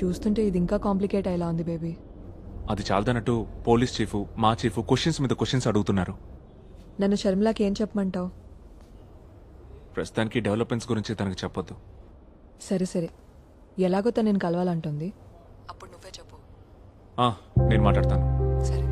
చూస్తుంటే ఇది ఇంకా కాంప్లికేట్ అయ్యేలా ఉంది బేబీ. అది చాలదన్నట్టు పోలీస్ చీఫ్ మా చీఫ్ క్వశ్చన్స్ మీద క్వశ్చన్స్ అడుగుతున్నారు. నన్ను షర్మిలాకి ఏం చెప్పమంటావు? ప్రస్తుతానికి డెవలప్మెంట్స్ గురించి తనకు చెప్పొద్దు. సరే సరే, ఎలాగో తను నేను కలవాలంటుంది, అప్పుడు నువ్వే చెప్పు. నేను మాట్లాడతాను. సరే.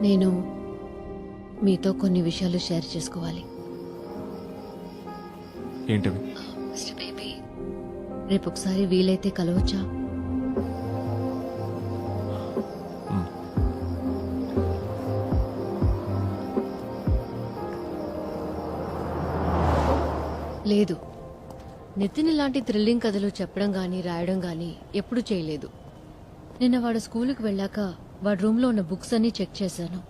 నేను మీతో కొన్ని విషయాలు షేర్ చేసుకోవాలి. ఏంటవి? మిస్టర్ బేబీ, రేపు ఒకసారి వీలైతే కలవచ్చా? లేదు, నితిన్ ఇలాంటి థ్రిల్లింగ్ కథలు చెప్పడం గానీ రాయడం గానీ ఎప్పుడు చేయలేదు. నిన్న వాడు స్కూలుకి వెళ్ళాక వాడి రూమ్లో ఉన్న బుక్స్ అన్నీ చెక్ చేశాను.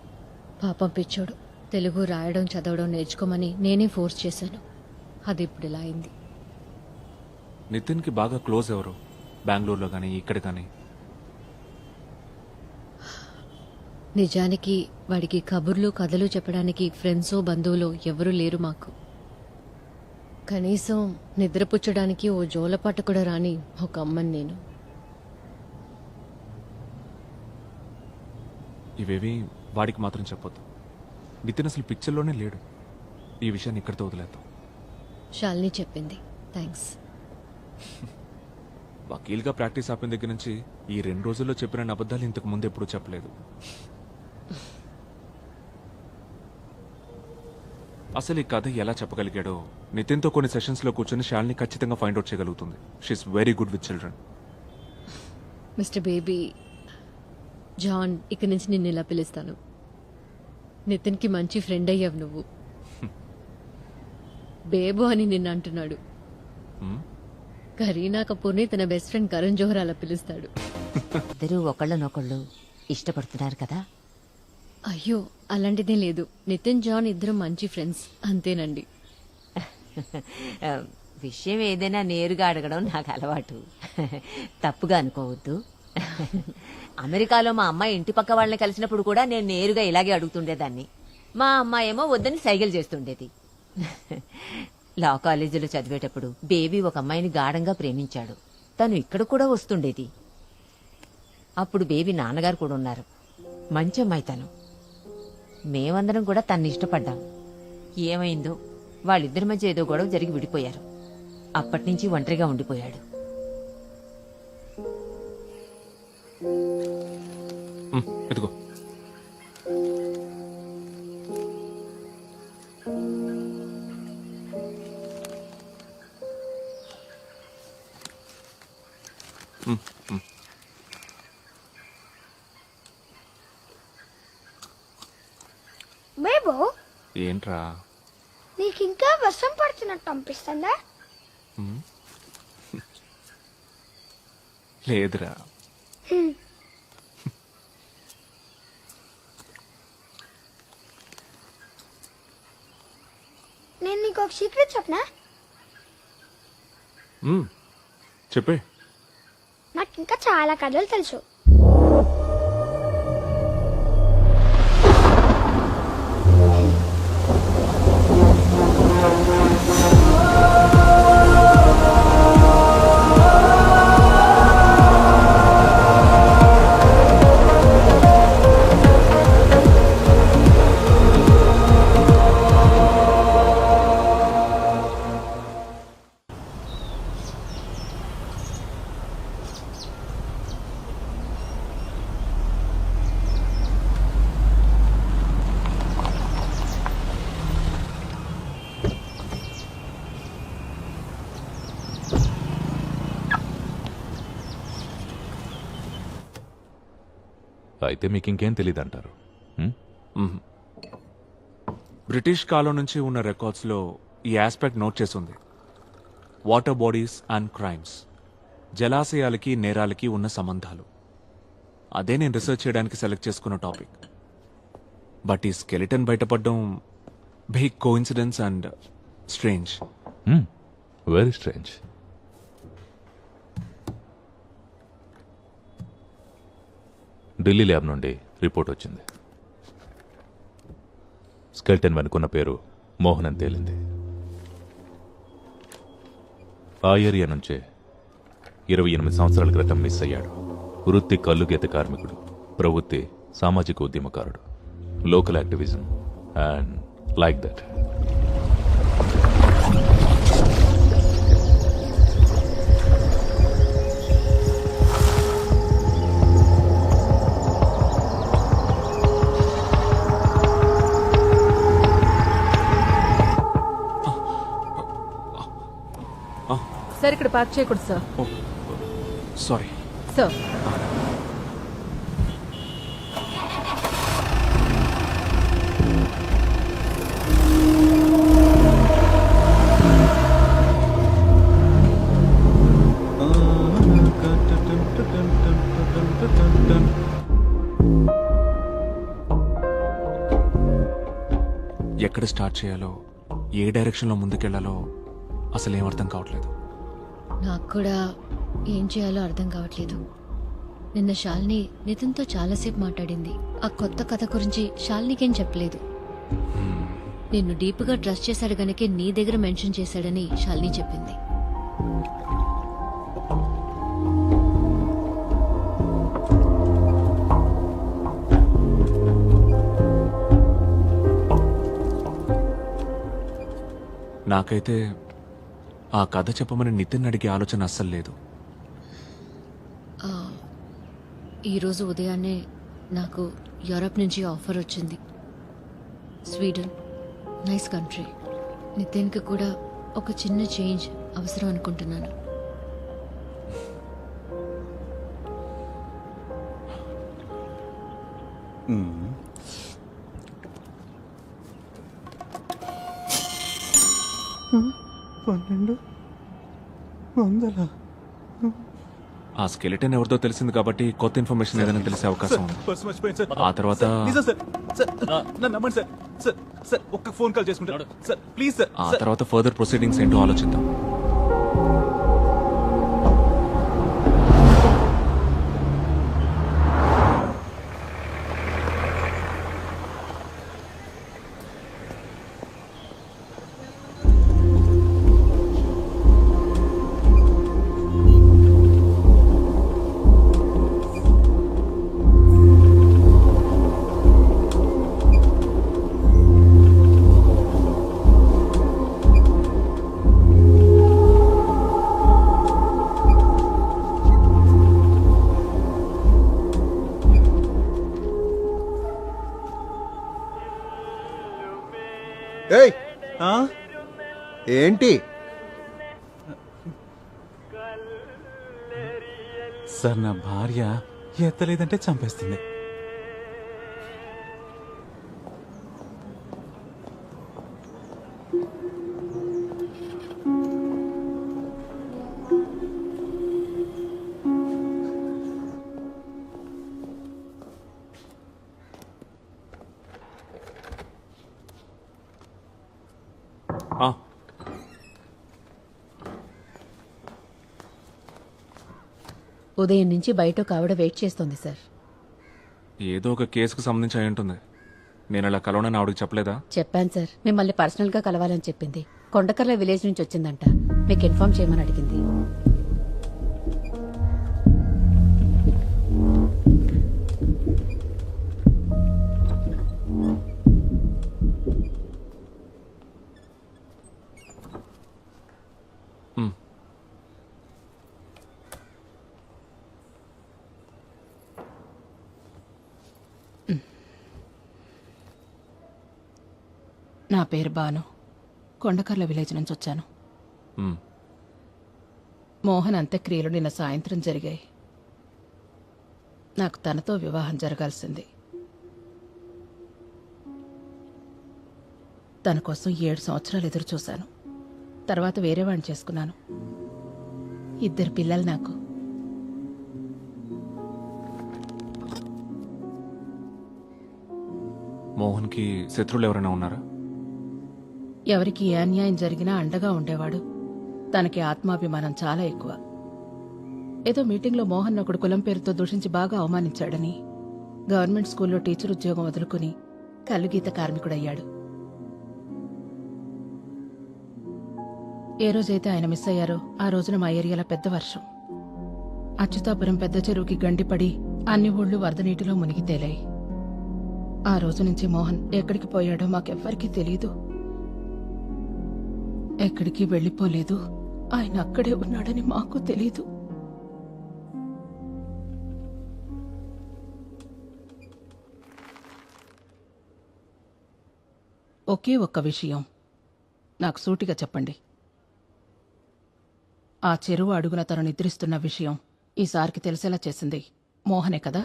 పాపం పిచ్చోడు, తెలుగు రాయడం చదవడం నేర్చుకోమని నేనే ఫోర్స్ చేశాను. అది ఇప్పుడు ఇలా అయింది. నితిన్కి బాగా క్లోజ్ ఎవరు? బెంగళూరులో కానీ ఇక్కడ కానీ? నిజానికి వాడికి కబుర్లు కథలు చెప్పడానికి ఫ్రెండ్సో బంధువులో ఎవరూ లేరు మాకు. కనీసం నిద్రపుచ్చడానికి ఓ జోలపాట కూడా రాని ఒక అమ్మని నేను. ఇవేవి వాడికి మాత్రం చెప్పొద్దు. నితిన్ అసలు పిక్చర్లోనే లేడు. ఈ విషయాన్ని ఇక్కడితో వదిలేద్దాం. శాలిని చెప్పింది, థ్యాంక్స్. వకీల్గా ప్రాక్టీస్ ఆపిన దగ్గర నుంచి ఈ 2 రోజుల్లో చెప్పిన అబద్ధాలు ఇంతకు ముందు ఎప్పుడూ చెప్పలేదు. అసలు ఈ కథ ఎలా చెప్పగలిగాడో నితిన్తో కొన్ని సెషన్స్లో కూర్చొని శాలిని ఖచ్చితంగా ఫైండ్ అవుట్ చేయగలుగుతుంది. She's very good with children. Mister baby, John ఇక్కడి నుంచి నిన్ను ఇలా పిలుస్తాను. నితిన్కి మంచి ఫ్రెండ్ అయ్యావు నువ్వు. బేబో అని నిన్ను అంటున్నాడు. కరీనా కపూర్ని తన బెస్ట్ ఫ్రెండ్ కరణ్ జోహర్ అలా పిలుస్తాడు. ఇద్దరూ ఒకళ్ళనొకళ్ళు ఇష్టపడుతున్నారు కదా? అయ్యో, అలాంటిదే లేదు. నితిన్ జాన్ ఇద్దరు మంచి ఫ్రెండ్స్, అంతేనండి. విషయం ఏదైనా నేరుగా అడగడం నాకు అలవాటు. తప్పుగా అనుకోవద్దు. అమెరికాలో మా అమ్మాయి ఇంటి పక్క వాళ్ళని కలిసినప్పుడు కూడా నేను నేరుగా ఇలాగే అడుగుతుండేదాన్ని. మా అమ్మాయి ఏమో వద్దని సైగలు చేస్తుండేది. లా కాలేజీలో చదివేటప్పుడు బేబీ ఒక అమ్మాయిని గాఢంగా ప్రేమించాడు. తను ఇక్కడ కూడా వస్తుండేది. అప్పుడు బేబీ నాన్నగారు కూడా ఉన్నారు. మంచి అమ్మాయి తను. మేమందరం కూడా తన్ని ఇష్టపడ్డాం. ఏమైందో వాళ్ళిద్దరి మధ్య ఏదో గొడవ జరిగి విడిపోయారు. అప్పటినుంచి ఒంటరిగా ఉండిపోయాడు. ఎదుగో. బేబో, ఏంట్రా? నీకు ఇంకా వర్షం పడుతున్నట్టు అనిపిస్తుందా? లేదురా. నేను నీకు ఒక సీక్రెట్ చెప్పనా? చెప్పే. నాకు ఇంకా చాలా కథలు తెలుసు. అయితే మీకు ఇంకేం తెలియదంటారు? బ్రిటిష్ కాలం నుంచి ఉన్న రికార్డ్స్లో ఈ ఆస్పెక్ట్ నోట్ చేసింది. వాటర్ బాడీస్ అండ్ క్రైమ్స్, జలాశయాలకి నేరాలకి ఉన్న సంబంధాలు. అదే నేను రీసెర్చ్ చేయడానికి సెలెక్ట్ చేసుకున్న టాపిక్. బట్ ఈ స్కెలిటన్ బయటపడడం big coincidence and strange. Very strange. Delhi lab నుండి రిపోర్ట్ వచ్చింది. స్కెల్టన్ వెనుకున్న పేరు మోహన్ అని తేలింది. ఆ ఏరియా నుంచే 28 సంవత్సరాల క్రితం మిస్ అయ్యాడు. వృత్తి కల్లుగీత కార్మికుడు, ప్రవృత్తి సామాజిక ఉద్యమకారుడు. Local activism and like that. Sir ఇక్కడ పార్క్ చేయకూడదు సార్. సారీ. సార్ ఎక్కడ స్టార్ట్ చేయాలో, ఏ డైరెక్షన్లో ముందుకెళ్లాలో అసలు ఏం అర్థం కావట్లేదు. నాకు కూడా ఏం చేయాలో అర్థం కావట్లేదు. నిన్న శాలిని నితిన్తో చాలాసేపు మాట్లాడింది. ఆ కొత్త కథ గురించి శాలినికేం చెప్పలేదు. నిన్ను డీప్గా ట్రస్ట్ చేశాడు గనకే నీ దగ్గర మెన్షన్ చేశాడని శాలిని చెప్పింది. నాకైతే ఆ కథ చెప్పమని నితిన్ అడిగే ఆలోచన అస్సలు లేదు. ఈరోజు ఉదయాన్నే నాకు యూరప్ నుంచి ఆఫర్ వచ్చింది. Sweden nice country. నితిన్కి కూడా ఒక చిన్న చేంజ్ అవసరం అనుకుంటున్నాను. ఆ స్కెలిటన్ ఎవరిదో తెలిసింది కాబట్టి కొత్త ఇన్ఫర్మేషన్ ఏదైనా తెలిసే అవకాశం ఉంది. ఆ తర్వాత ఒక్క ఫోన్ కాల్ చేసుకుంటాడు సార్, ప్లీజ్ సార్. ఆ తర్వాత ఫర్దర్ ప్రొసీడింగ్స్ ఏంటో ఆలోచిద్దాం. ఏయ్ ఏంటి సార్, నా భార్య ఎత్తలేదంటే చంపేస్తుంది. ఆ, ఉదయం నుంచి బయట ఒక ఆవిడ వెయిట్ చేస్తోంది సార్. ఏదో ఒక కేసుకు సంబంధించి అయి ఉంటుంది. నేను అలా కలవనని ఆవిడకి చెప్పలేదా? చెప్పాను సార్, మిమ్మల్ని పర్సనల్ గా కలవాలని చెప్పింది. కొండకర్ల విలేజ్ నుంచి వచ్చిందంట, మీకు ఇన్ఫార్మ్ చేయమని అడిగింది. నా పేరు బాను, కొండకర్ల విలేజ్ నుంచి వచ్చాను. మోహన్ అంత్యక్రియలు నిన్న సాయంత్రం జరిగాయి. నాకు తనతో వివాహం జరగాల్సింది. తన కోసం 7 సంవత్సరాలు ఎదురు చూశాను. తర్వాత వేరే వాడిని చేసుకున్నాను. 2 పిల్లలు నాకు. మోహన్కి శత్రువులు ఎవరైనా ఉన్నారా? ఎవరికి ఏ అన్యాయం జరిగినా అండగా ఉండేవాడు. తనకి ఆత్మాభిమానం చాలా ఎక్కువ. ఏదో మీటింగ్లో మోహన్ ఒకడు కులం పేరుతో దూషించి బాగా అవమానించాడని గవర్నమెంట్ స్కూల్లో టీచర్ ఉద్యోగం వదులుకుని కల్లుగీత కార్మికుడయ్యాడు. ఏ రోజైతే ఆయన మిస్ అయ్యారో ఆ రోజున మా ఏరియాలో పెద్ద వర్షం. అచ్యుతాపురం పెద్ద చెరువుకి గండిపడి అన్ని ఊళ్ళు వరద నీటిలో మునిగి తేలాయి. ఆ రోజు నుంచి మోహన్ ఎక్కడికి పోయాడో మాకెవ్వరికీ తెలీదు. ఎక్కడికి వెళ్ళిపోలేదు. ఆయన అక్కడే ఉన్నాడని మాకు తెలీదు. ఒకే ఒక్క విషయం నాకు సూటిగా చెప్పండి. ఆ చెరువు అడుగున తను నిద్రిస్తున్న విషయం ఈసారికి తెలిసేలా చేసింది మోహనే కదా?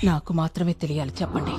నాకు మాత్రమే తెలియాలి, చెప్పండి.